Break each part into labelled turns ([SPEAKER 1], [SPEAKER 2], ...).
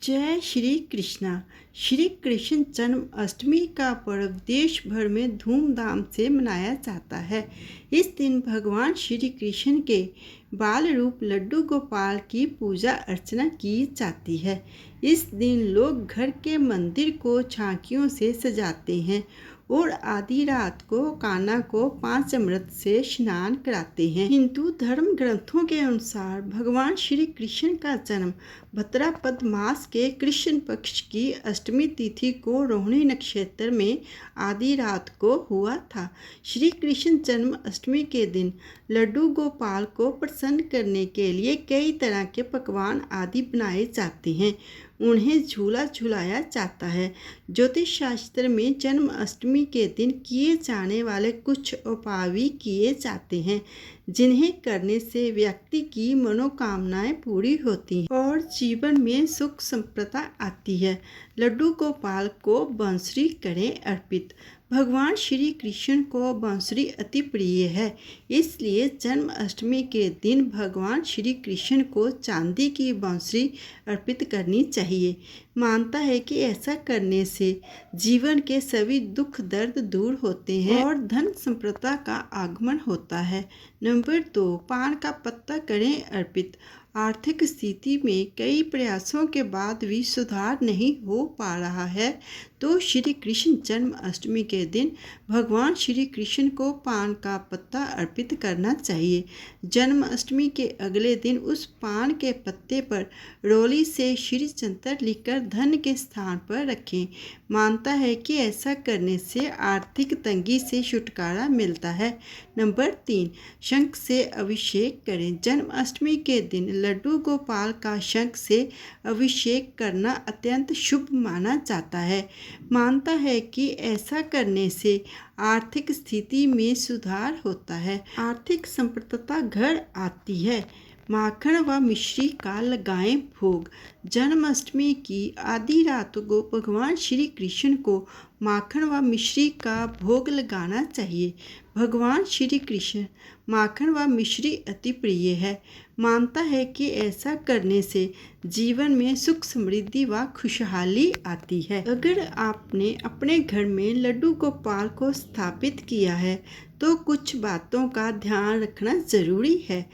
[SPEAKER 1] जय श्री कृष्णा। श्री कृष्ण जन्माष्टमी का पर्व देश भर में धूमधाम से मनाया जाता है। इस दिन भगवान श्री कृष्ण के बाल रूप लड्डू गोपाल की पूजा अर्चना की जाती है। इस दिन लोग घर के मंदिर को झांकियों से सजाते हैं और आधी रात को कान्हा को 5 अमृत से स्नान कराते हैं। हिंदू धर्म ग्रंथों के अनुसार भगवान श्री कृष्ण का जन्म भाद्रपद मास के कृष्ण पक्ष की अष्टमी तिथि को रोहिणी नक्षत्र में आधी रात को हुआ था। श्री कृष्ण जन्म अष्टमी के दिन लड्डू गोपाल को प्रसन्न करने के लिए कई तरह के पकवान आदि बनाए जाते हैं। उन्हें झूला झुलाया जाता है। ज्योतिष शास्त्र में जन्माष्टमी के दिन किए जाने वाले कुछ उपाय भी किए जाते हैं, जिन्हें करने से व्यक्ति की मनोकामनाएं पूरी होती हैं और जीवन में सुख संपन्नता आती है। लड्डू गोपाल को बांसुरी करें अर्पित। भगवान श्री कृष्ण को बांसुरी अति प्रिय है, इसलिए जन्माष्टमी के दिन भगवान श्री कृष्ण को चांदी की बांसुरी अर्पित करनी चाहिए। मानता है कि ऐसा करने से जीवन के सभी दुख दर्द दूर होते हैं और धन संपन्नता का आगमन होता है। नंबर 2, पान का पत्ता करें अर्पित। आर्थिक स्थिति में कई प्रयासों के बाद भी सुधार नहीं हो पा रहा है, तो श्री कृष्ण जन्माष्टमी के दिन भगवान श्री कृष्ण को पान का पत्ता अर्पित करना चाहिए। जन्माष्टमी के अगले दिन उस पान के पत्ते पर रोली से श्री चंद्र लिखकर धन के स्थान पर रखें। मानता है कि ऐसा करने से आर्थिक तंगी से छुटकारा मिलता है। नंबर 3, शंख से अभिषेक करें। जन्माष्टमी के दिन लड्डू गोपाल का शंख से अभिषेक करना अत्यंत शुभ माना जाता है। मानता है कि ऐसा करने से आर्थिक स्थिति में सुधार होता है, आर्थिक संपन्नता घर आती है। माखन व मिश्री का लगाएं भोग। जन्माष्टमी की आधी रात को भगवान श्री कृष्ण को माखन व मिश्री का भोग लगाना चाहिए। भगवान श्री कृष्ण माखन व मिश्री अति प्रिय है। मानता है कि ऐसा करने से जीवन में सुख समृद्धि व खुशहाली आती है। अगर आपने अपने घर में लड्डू गोपाल को स्थापित किया है तो कुछ बातों का ध्यान रखना जरूरी है।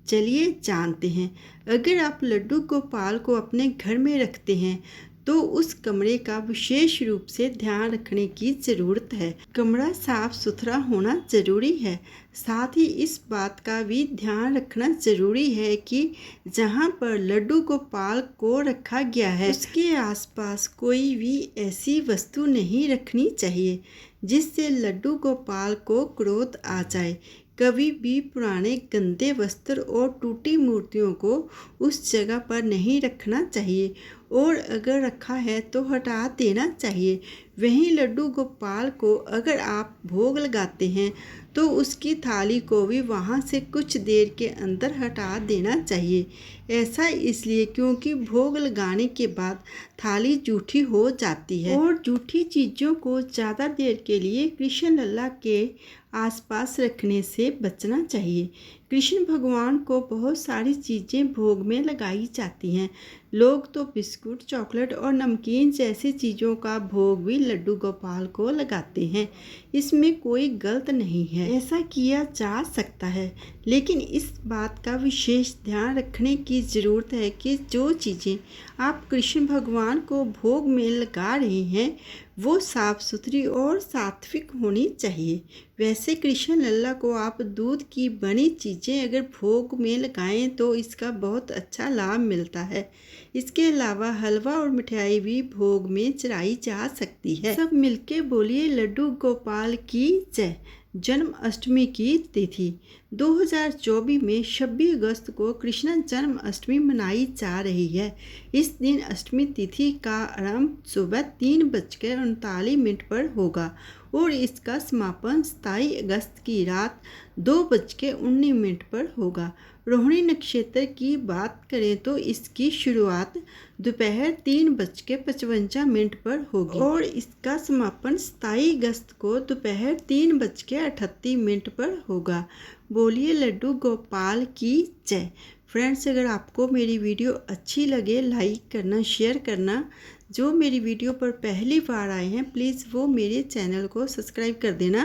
[SPEAKER 1] चलिए जानते हैं। अगर आप लड्डू गोपाल को अपने घर में रखते हैं तो उस कमरे का विशेष रूप से ध्यान रखने की ज़रूरत है। कमरा साफ सुथरा होना जरूरी है। साथ ही इस बात का भी ध्यान रखना जरूरी है कि जहां पर लड्डू गोपाल को रखा गया है उसके आसपास कोई भी ऐसी वस्तु नहीं रखनी चाहिए जिससे लड्डू गोपाल को क्रोध आ जाए। कभी भी पुराने गंदे वस्त्र और टूटी मूर्तियों को उस जगह पर नहीं रखना चाहिए और अगर रखा है तो हटा देना चाहिए। वहीं लड्डू गोपाल को अगर आप भोग लगाते हैं तो उसकी थाली को भी वहां से कुछ देर के अंदर हटा देना चाहिए। ऐसा इसलिए क्योंकि भोग लगाने के बाद थाली जूठी हो जाती है और जूठी चीज़ों को ज़्यादा देर के लिए कृष्ण लल्ला के आसपास रखने से बचना चाहिए। कृष्ण भगवान को बहुत सारी चीज़ें भोग में लगाई जाती हैं। लोग तो बिस्कुट, चॉकलेट और नमकीन जैसी चीज़ों का भोग भी लड्डू गोपाल को लगाते हैं। इसमें कोई गलत नहीं है, ऐसा किया जा सकता है, लेकिन इस बात का विशेष ध्यान रखने की ज़रूरत है कि जो चीज़ें आप कृष्ण भगवान को भोग में लगा रहे हैं वो साफ सुथरी और सात्विक होनी चाहिए। वैसे कृष्ण लल्ला को आप दूध की बनी चीज़ें अगर भोग में लगाएं तो इसका बहुत अच्छा लाभ मिलता है। इसके अलावा हलवा और मिठाई भी भोग में चढ़ाई जा सकती है। सब मिलके बोलिए लड्डू गोपाल की जय। जन्माष्टमी की तिथि 2024 में 26 अगस्त को कृष्ण जन्माष्टमी मनाई जा रही है। इस दिन अष्टमी तिथि का आरंभ सुबह 3:39 पर होगा और इसका समापन 27 अगस्त की रात 2:19 पर होगा। रोहिणी नक्षत्र की बात करें तो इसकी शुरुआत दोपहर 3:55 पर होगी और इसका समापन 27 अगस्त को दोपहर 3:38 पर होगा। बोलिए लड्डू गोपाल की जय। फ्रेंड्स, अगर आपको मेरी वीडियो अच्छी लगे लाइक करना, शेयर करना। जो मेरी वीडियो पर पहली बार आए हैं प्लीज़ वो मेरे चैनल को सब्सक्राइब कर देना।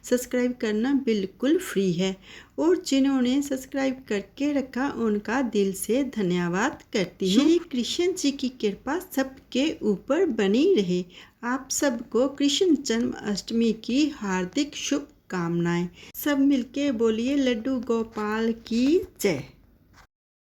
[SPEAKER 1] सब्सक्राइब करना बिल्कुल फ्री है और जिन्होंने सब्सक्राइब करके रखा उनका दिल से धन्यवाद करती हूँ। श्री कृष्ण जी की कृपा सबके ऊपर बनी रहे। आप सबको कृष्ण जन्माष्टमी की हार्दिक शुभकामनाएं। सब मिलके बोलिए लड्डू गोपाल की जय।